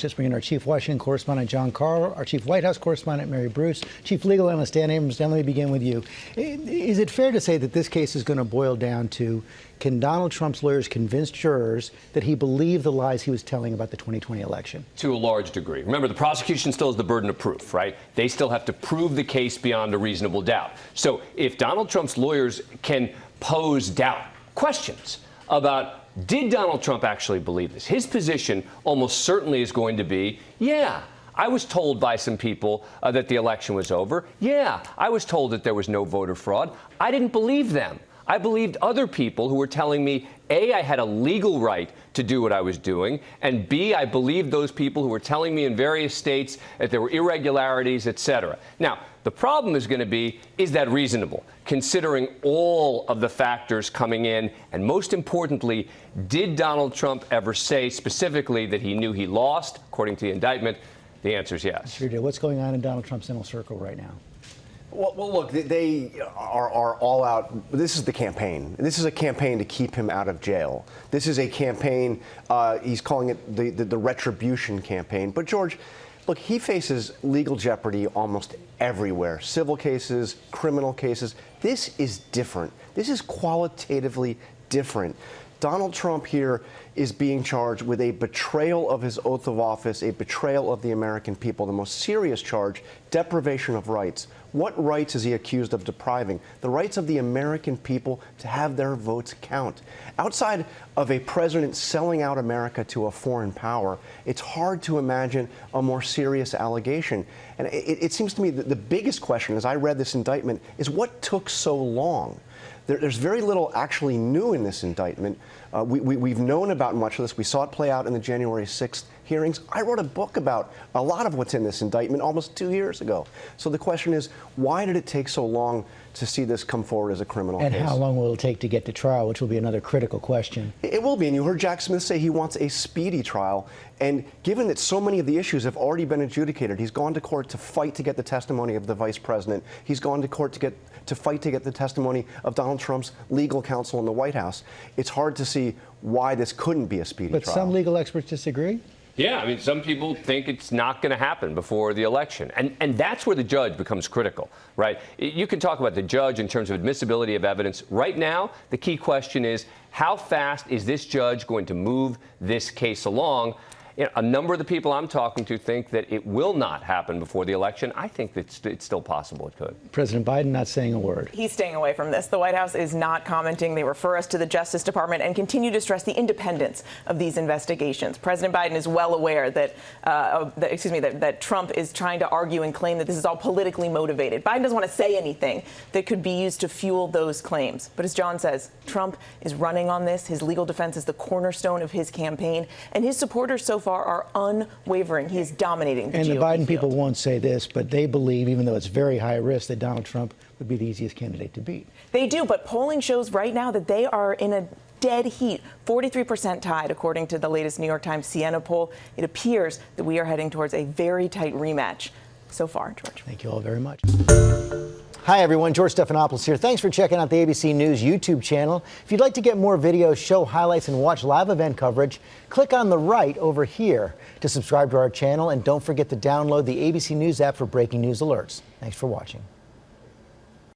Just bringing our chief Washington correspondent, John Karl, our chief White House correspondent, Mary Bruce, chief legal analyst, Dan Abrams. Dan, let me begin with you. Is it fair to say that this case is going to boil down to, can Donald Trump's lawyers convince jurors that he believed the lies he was telling about the 2020 election? To a large degree. Remember, the prosecution still has the burden of proof, right? They still have to prove the case beyond a reasonable doubt. So if Donald Trump's lawyers can pose doubt, questions about, did Donald Trump actually believe this? His position almost certainly is going to be, yeah, I was told by some people that the election was over. Yeah, I was told that there was no voter fraud. I didn't believe them. I believed other people who were telling me, A, I had a legal right to do what I was doing, and B, I believed those people who were telling me in various states that there were irregularities, etc. Now, the problem is going to be, is that reasonable, considering all of the factors coming in? And most importantly, did Donald Trump ever say specifically that he knew he lost, according to the indictment? The answer is yes. Sure did. What's going on in Donald Trump's inner circle right now? Well, look, they are all out. This is the campaign. This is a campaign to keep him out of jail. This is a campaign, he's calling it the retribution campaign. But, George, look, he faces legal jeopardy almost everywhere. Civil cases, criminal cases. This is different. This is qualitatively different. Donald Trump here is being charged with a betrayal of his oath of office, a betrayal of the American people, the most serious charge, deprivation of rights. What rights is he accused of depriving? The rights of the American people to have their votes count. Outside of a president selling out America to a foreign power, it's hard to imagine a more serious allegation. And it seems to me that the biggest question, as I read this indictment, is what took so long? There's very little actually new in this indictment. We've known about much of this. We saw it play out in the January 6th hearings. I wrote a book about a lot of what's in this indictment almost 2 years ago. So the question is, why did it take so long to see this come forward as a criminal case? And how long will it take to get to trial, which will be another critical question? It will be. And you heard Jack Smith say he wants a speedy trial. And given that so many of the issues have already been adjudicated, he's gone to court to fight to get the testimony of the vice president. He's gone to court to fight to get the testimony of Donald Trump's legal counsel in the White House. It's hard to see why this couldn't be a speedy trial. But some legal experts disagree? Yeah, I mean, some people think it's not going to happen before the election. And that's where the judge becomes critical, right? You can talk about the judge in terms of admissibility of evidence. Right now, the key question is, how fast is this judge going to move this case along? You know, a number of the people I'm talking to think that it will not happen before the election. I think that it's still possible it could. President Biden not saying a word. He's staying away from this. The White House is not commenting. They refer us to the Justice Department and continue to stress the independence of these investigations. President Biden is well aware that, that Trump is trying to argue and claim that this is all politically motivated. Biden doesn't want to say anything that could be used to fuel those claims. But as John says, Trump is running on this. His legal defense is the cornerstone of his campaign, and his supporters so far are unwavering. He is dominating the GOP And the Biden field. people won't say this, but they believe, even though it's very high risk, that Donald Trump would be the easiest candidate to beat. They do, but polling shows right now that they are in a dead heat. 43% tied, according to the latest New York Times Siena poll. It appears that we are heading towards a very tight rematch so far, George. Thank you all very much. Hi, everyone. George Stephanopoulos here. Thanks for checking out the ABC News YouTube channel. If you'd like to get more videos, show highlights, and watch live event coverage, click on the right over here to subscribe to our channel. And don't forget to download the ABC News app for breaking news alerts. Thanks for watching.